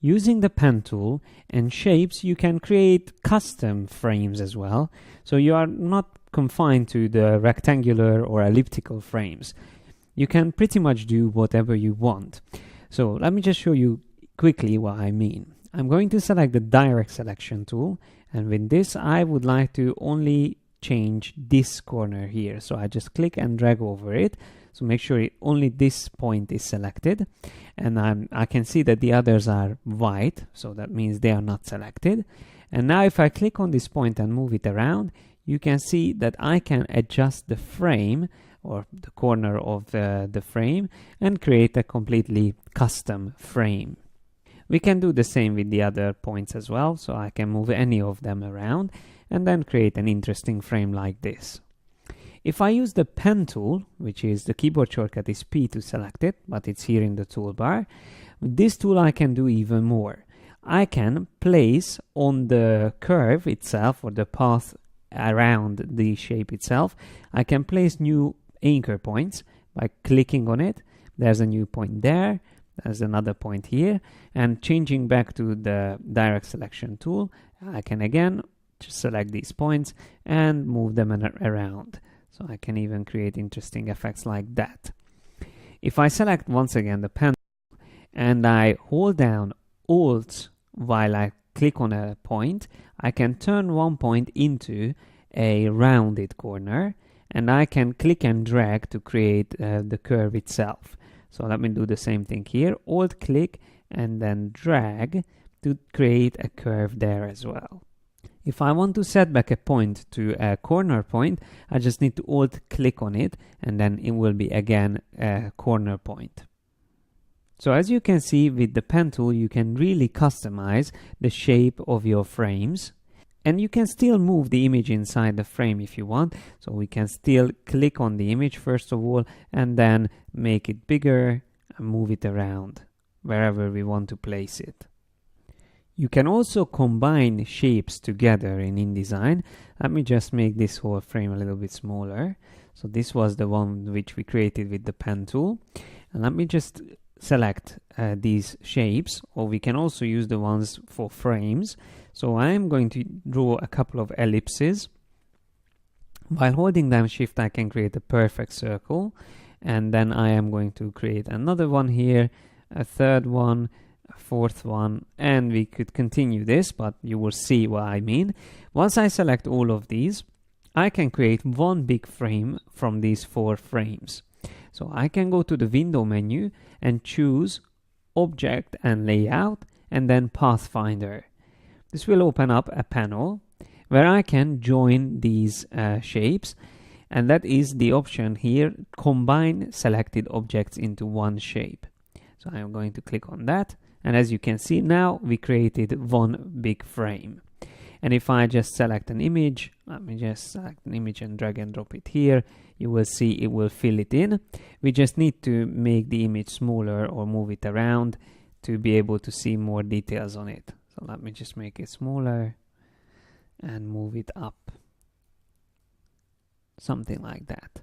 Using the pen tool and shapes, you can create custom frames as well. So you are not confined to the rectangular or elliptical frames. You can pretty much do whatever you want. So let me just show you quickly what I mean. I'm going to select the direct selection tool, and with this I would like to only change this corner here. So I just click and drag over it. So make sure only this point is selected, and I can see that the others are white, so that means they are not selected. And now if I click on this point and move it around, you can see that I can adjust the frame or the corner of the frame and create a completely custom frame. We can do the same with the other points as well, so I can move any of them around and then create an interesting frame like this. If I use the pen tool, which is the keyboard shortcut is P to select it, but it's here in the toolbar, with this tool I can do even more. I can place on the curve itself, or the path around the shape itself, I can place new anchor points by clicking on it. There's a new point there, there's another point here, and changing back to the direct selection tool, I can again just select these points and move them around. So I can even create interesting effects like that. If I select once again the pen and I hold down Alt while I click on a point, I can turn one point into a rounded corner, and I can click and drag to create the curve itself. So let me do the same thing here. Alt click and then drag to create a curve there as well. If I want to set back a point to a corner point, I just need to Alt click on it, and then it will be again a corner point. So as you can see, with the pen tool you can really customize the shape of your frames, and you can still move the image inside the frame if you want. So we can still click on the image first of all and then make it bigger and move it around wherever we want to place it. You can also combine shapes together in InDesign. Let me just make this whole frame a little bit smaller. So this was the one which we created with the pen tool. And let me just select these shapes, or we can also use the ones for frames. So I am going to draw a couple of ellipses. While holding down Shift, I can create a perfect circle. And then I am going to create another one here, a third one, fourth one, and we could continue this, but you will see what I mean. Once I select all of these, I can create one big frame from these 4 frames. So I can go to the window menu and choose Object and Layout, and then Pathfinder. This will open up a panel where I can join these shapes, and that is the option here, combine selected objects into one shape. So I am going to click on that. And as you can see, now we created one big frame. And if I just select an image, let me just select an image and drag and drop it here, you will see it will fill it in. We just need to make the image smaller or move it around to be able to see more details on it. So let me just make it smaller and move it up. Something like that.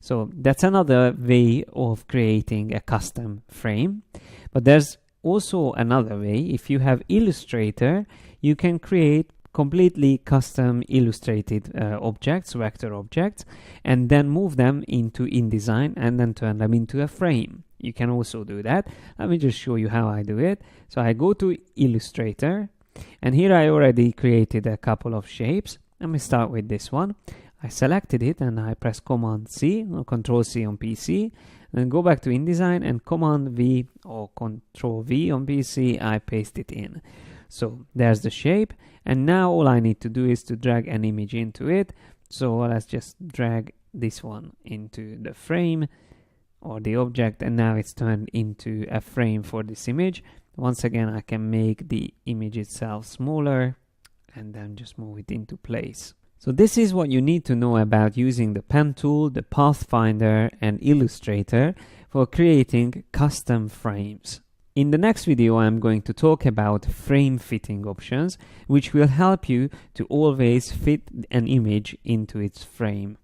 So that's another way of creating a custom frame. But there's also another way. If you have Illustrator, you can create completely custom illustrated objects, vector objects, and then move them into InDesign and then turn them into a frame. You can also do that. Let me just show you how I do it. So I go to Illustrator, and here I already created a couple of shapes. Let me start with this one. I selected it and I press Command C or Control C on PC. Then go back to InDesign and Command V or Control V on PC, I paste it in. So there's the shape, and now all I need to do is to drag an image into it. So let's just drag this one into the frame or the object, and now it's turned into a frame for this image. Once again, I can make the image itself smaller and then just move it into place. So this is what you need to know about using the pen tool, the Pathfinder, and Illustrator for creating custom frames. In the next video, I'm going to talk about frame fitting options, which will help you to always fit an image into its frame.